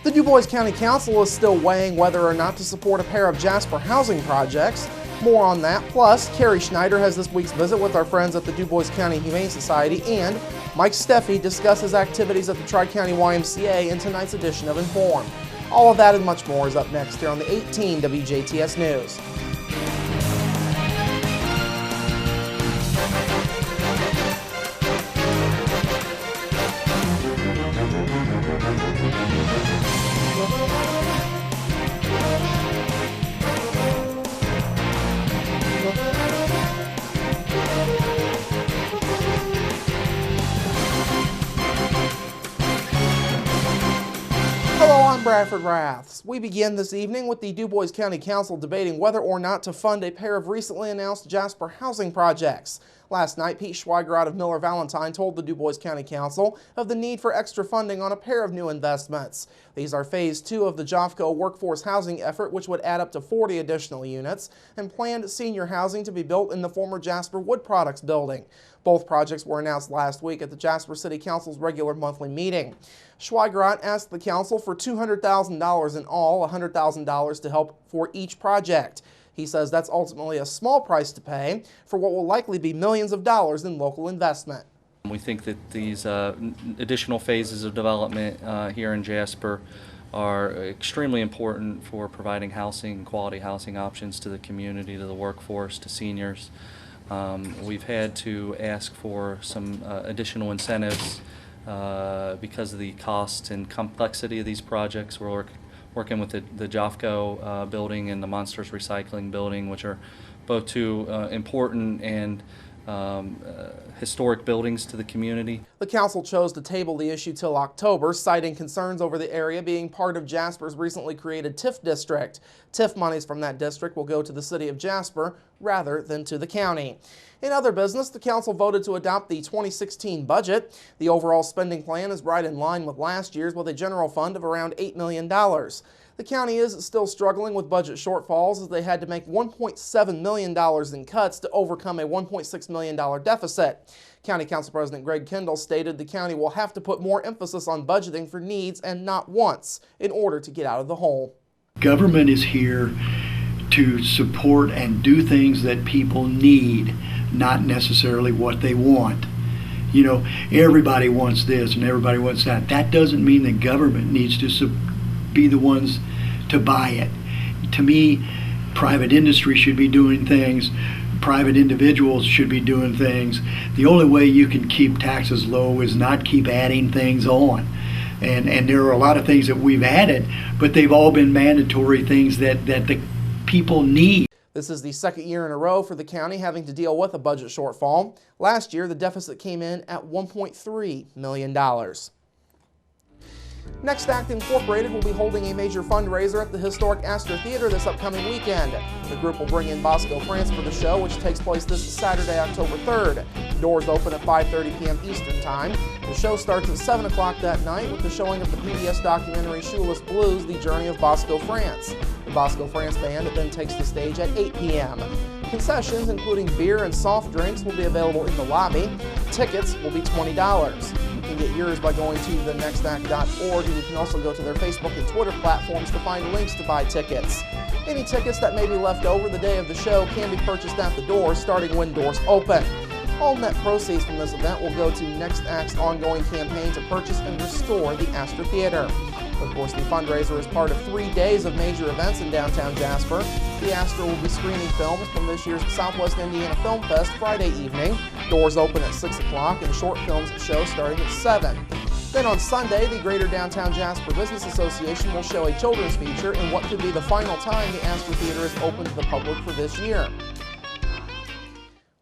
The DuBois County Council is still weighing whether or not to support a pair of Jasper housing projects. More on that, plus Carrie Schneider has this week's visit with our friends at the DuBois County Humane Society, and Mike Steffi discusses activities at the Tri-County YMCA in tonight's edition of Inform. All of that and much more is up next here on the 18 WJTS News. Hello, I'm Bradford Raths. We begin this evening with the DuBois County Council debating whether or not to fund a pair of recently announced Jasper housing projects. Last night, Pete Schweiger out of Miller Valentine told the DuBois County Council of the need for extra funding on a pair of new investments. These are Phase 2 of the JOFCO workforce housing effort, which would add up to 40 additional units, and planned senior housing to be built in the former Jasper Wood Products building. Both projects were announced last week at the Jasper City Council's regular monthly meeting. Schweiger asked the council for $200,000 in all, $100,000 to help for each project. He says that's ultimately a small price to pay for what will likely be millions of dollars in local investment. We think that these additional phases of development here in Jasper are extremely important for providing housing, quality housing options to the community, to the workforce, to seniors. We've had to ask for some additional incentives because of the cost and complexity of these projects. We're working with the JOFCO building and the Monsters Recycling building, which are both two important and historic buildings to the community. The council chose to table the issue till October, citing concerns over the area being part of Jasper's recently created TIF district. TIF monies from that district will go to the city of Jasper rather than to the county. In other business, the council voted to adopt the 2016 budget. The overall spending plan is right in line with last year's, with a general fund of around $8 million. The county is still struggling with budget shortfalls as they had to make $1.7 million in cuts to overcome a $1.6 million deficit. County Council President Greg Kendall stated the county will have to put more emphasis on budgeting for needs and not wants in order to get out of the hole. Government is here to support and do things that people need, not necessarily what they want. You know, everybody wants this and everybody wants that. That doesn't mean the government needs to be the ones to buy it. To me, private industry should be doing things. Private individuals should be doing things. The only way you can keep taxes low is not keep adding things on. And there are a lot of things that we've added, but they've all been mandatory things that the people need. This is the second year in a row for the county having to deal with a budget shortfall. Last year, the deficit came in at $1.3 million. Next Act Incorporated will be holding a major fundraiser at the historic Astor Theater this upcoming weekend. The group will bring in Bosco France for the show, which takes place this Saturday, October 3rd. Doors open at 5:30 p.m. Eastern Time. The show starts at 7 o'clock that night with the showing of the PBS documentary Shoeless Blues, The Journey of Bosco France. The Bosco France Band then takes the stage at 8 p.m. Concessions, including beer and soft drinks, will be available in the lobby. Tickets will be $20. You can get yours by going to thenextact.org, and you can also go to their Facebook and Twitter platforms to find links to buy tickets. Any tickets that may be left over the day of the show can be purchased at the door starting when doors open. All net proceeds from this event will go to Next Act's ongoing campaign to purchase and restore the Astor Theater. Of course, the fundraiser is part of 3 days of major events in downtown Jasper. The Astor will be screening films from this year's Southwest Indiana Film Fest Friday evening. Doors open at 6 o'clock and short films show starting at 7. Then on Sunday, the Greater Downtown Jasper Business Association will show a children's feature in what could be the final time the Astor Theater is open to the public for this year.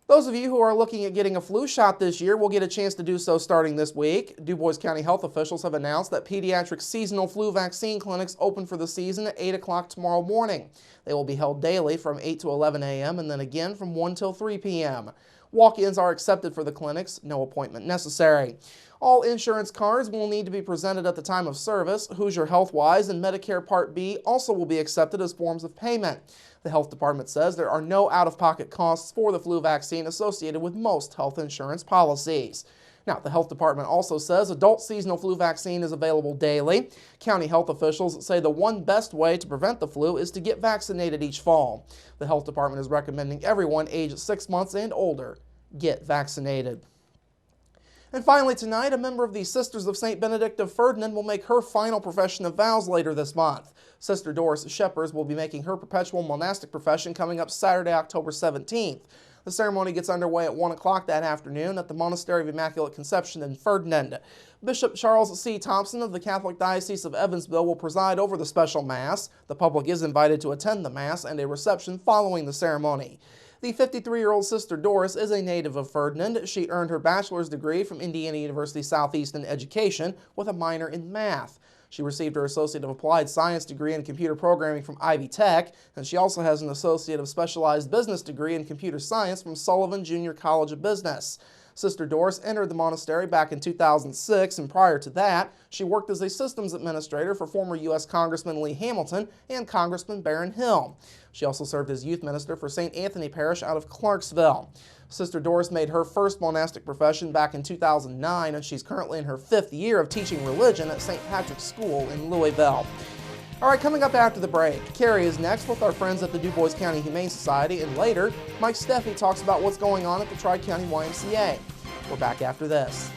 Those of you who are looking at getting a flu shot this year will get a chance to do so starting this week. DuBois County health officials have announced that pediatric seasonal flu vaccine clinics open for the season at 8 o'clock tomorrow morning. They will be held daily from 8 to 11 a.m. and then again from 1 till 3 p.m. Walk-ins are accepted for the clinics, no appointment necessary. All insurance cards will need to be presented at the time of service. Hoosier HealthWise and Medicare Part B also will be accepted as forms of payment. The health department says there are no out-of-pocket costs for the flu vaccine associated with most health insurance policies. Now, the health department also says adult seasonal flu vaccine is available daily. County health officials say the one best way to prevent the flu is to get vaccinated each fall. The health department is recommending everyone aged 6 months and older get vaccinated. And finally tonight, a member of the Sisters of St. Benedict of Ferdinand will make her final profession of vows later this month. Sister Doris Sheppers will be making her perpetual monastic profession coming up Saturday, October 17th. The ceremony gets underway at 1 o'clock that afternoon at the Monastery of Immaculate Conception in Ferdinand. Bishop Charles C. Thompson of the Catholic Diocese of Evansville will preside over the special Mass. The public is invited to attend the Mass and a reception following the ceremony. The 53-year-old Sister Doris is a native of Ferdinand. She earned her bachelor's degree from Indiana University Southeast in Education with a minor in math. She received her Associate of Applied Science degree in Computer Programming from Ivy Tech, and she also has an Associate of Specialized Business degree in Computer Science from Sullivan Junior College of Business. Sister Doris entered the monastery back in 2006, and prior to that, she worked as a systems administrator for former U.S. Congressman Lee Hamilton and Congressman Barron Hill. She also served as youth minister for St. Anthony Parish out of Clarksville. Sister Doris made her first monastic profession back in 2009, and she's currently in her 5th year of teaching religion at St. Patrick's School in Louisville. All right, coming up after the break, Carrie is next with our friends at the Du Bois County Humane Society, and later, Mike Steffi talks about what's going on at the Tri-County YMCA. We're back after this.